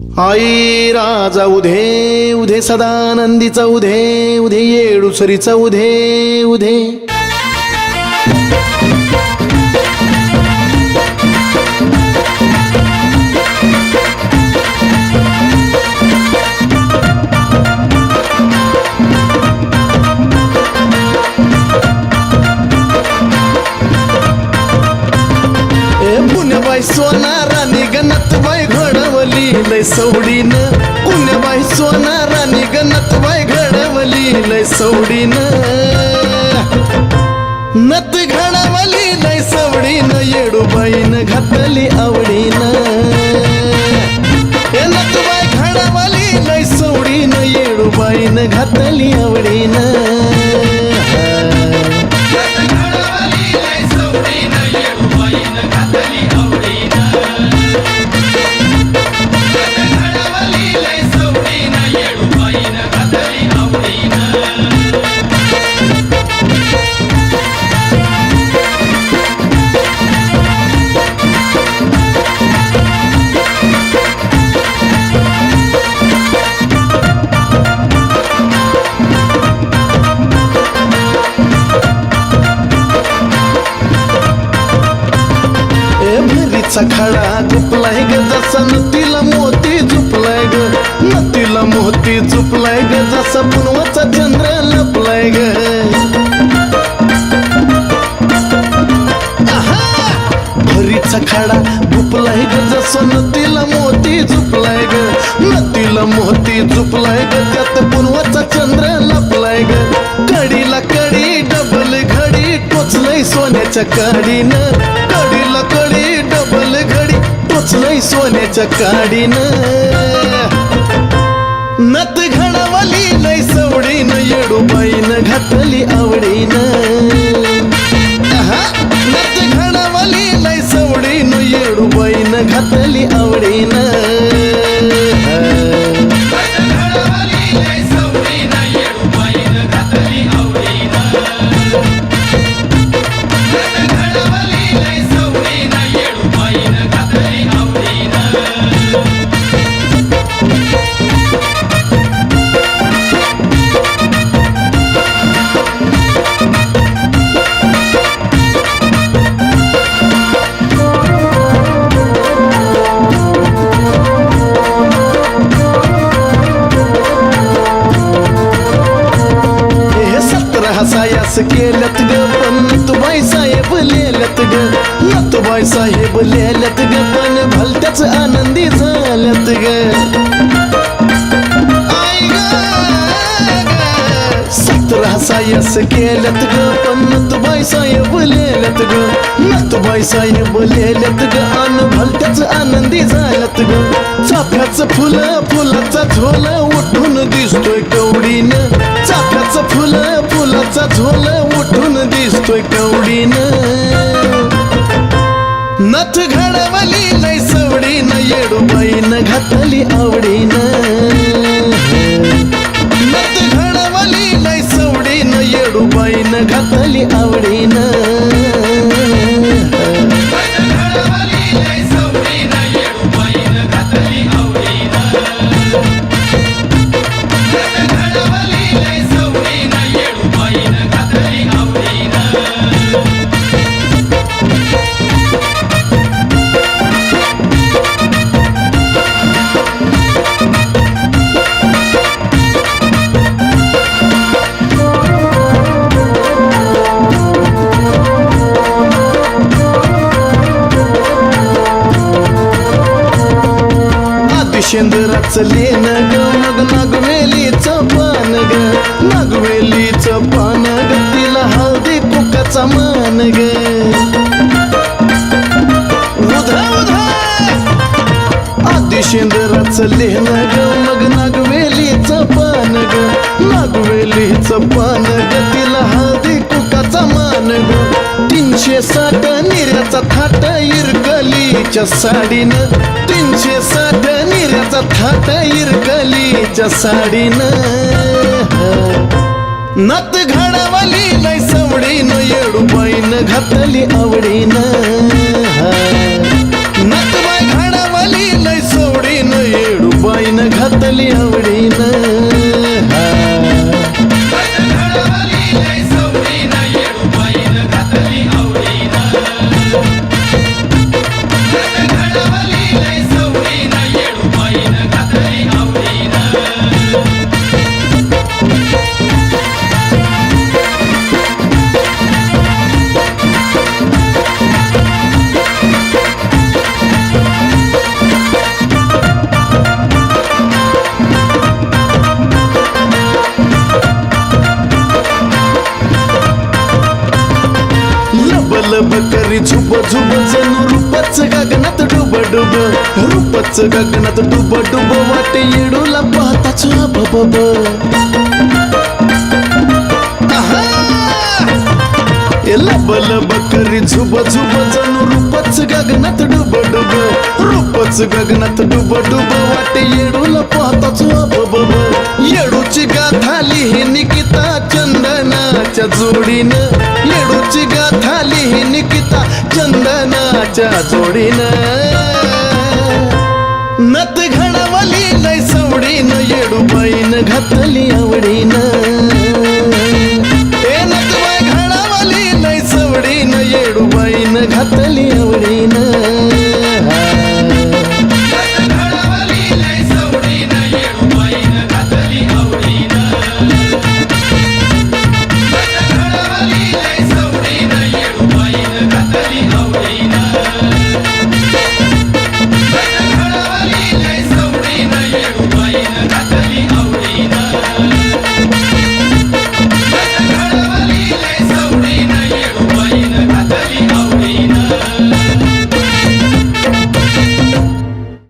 आई राजा उधे उधे सदानंदीचा उधे उधे येडूसरीचा उधे उधे पुण्यबाई सोनारानी गणतबाई घडवली लय सवडीन पुण्यबाई सोनारानी गणतबाई घडवली लय सवडीन नत घडवली लय सवडीन येडूबाईन घातली आवडीन नतबाई घडवली लय सवडीन येडूबाईन घातली आवडीन खडा झुपलाय ग जसा नतीला मोती झुपलाय ग नतीला मोती झुपलाय ग जसा पुनवाचा चंद्र लपलाय ग भरीचा खडा झुपलाय ग जसा नतीला मोती झुपलाय ग नतीला मोती झुपलाय ग त्यात पुनवाचा चंद्र लपलाय ग कडीला कडी डबल घडी टोचलय सोन्याच्या काडीन कडीला कडी डबल घडी टोचलय सोन्याच्या काडीन नत घडवली लय सवडीन येडूबाईन घातली आवडीन नत घडवली लय सवडीन येडूबाईन घातली आवडीन हसायास केलत ग पण नतुबाई साहेब लिहिलत ग नतुबाई साहेब लिहिलत ग पण भलत्याच आनंदी झाल्यात ग सतरा हसायास केलत ग पण नतुबाई साहेब लिहिलत ग नतुबाई साहेब लिहिलत ग अन भलत्याच आनंदी झाल्यात ग चाफ्याचं फुल फुलाचा झोल उठून दिसतोय कवडीन चाफ्याचं फुल फुलाचा झोल उठून दिसतोय कवडीन नथ घडवली लय सवडीन येडूबाईन घातली आवडीन नथ घडवली लय सवडीन येडूबाईन घातली आवडीन शेंदराचं लेन ग मग नागवेलीचं पान ग नागवेलीचं पान ग तिला हळदी कुकाचा मान ग उधा उधा आधी शेंदराचं लेन ग मग नागवेलीचं पान ग नागवेलीचं पान ग तिला हळदी कुकाचा मान ग 360 निर्याचा थाट इरकलीच्या साडीन 360 निर्याचा थाट इरकलीच्या साडीन नत घडवली लय सवडीन येडूबाईन घातली आवडीन नत बाई घडवली लय सवडीन येडू झुब झुब जणू रूपच गगनात डुब डुब रूपच गगनात डुब डुब वाटे येडूला पाहताच बब लब लब करी झुब झुब जणू रूपच गगनात डुब डुब रूपच गगनात डुब डुब वाटे येडूला पाहताच बब येडूची गाथा लिही निकिता चंदनाच्या जोडीनं येडूची गाथा लिही निकिता चंदनाच्या जोडीनं नथ घडवली लय सवडीनं येडूबाईनं घातली आवडीनं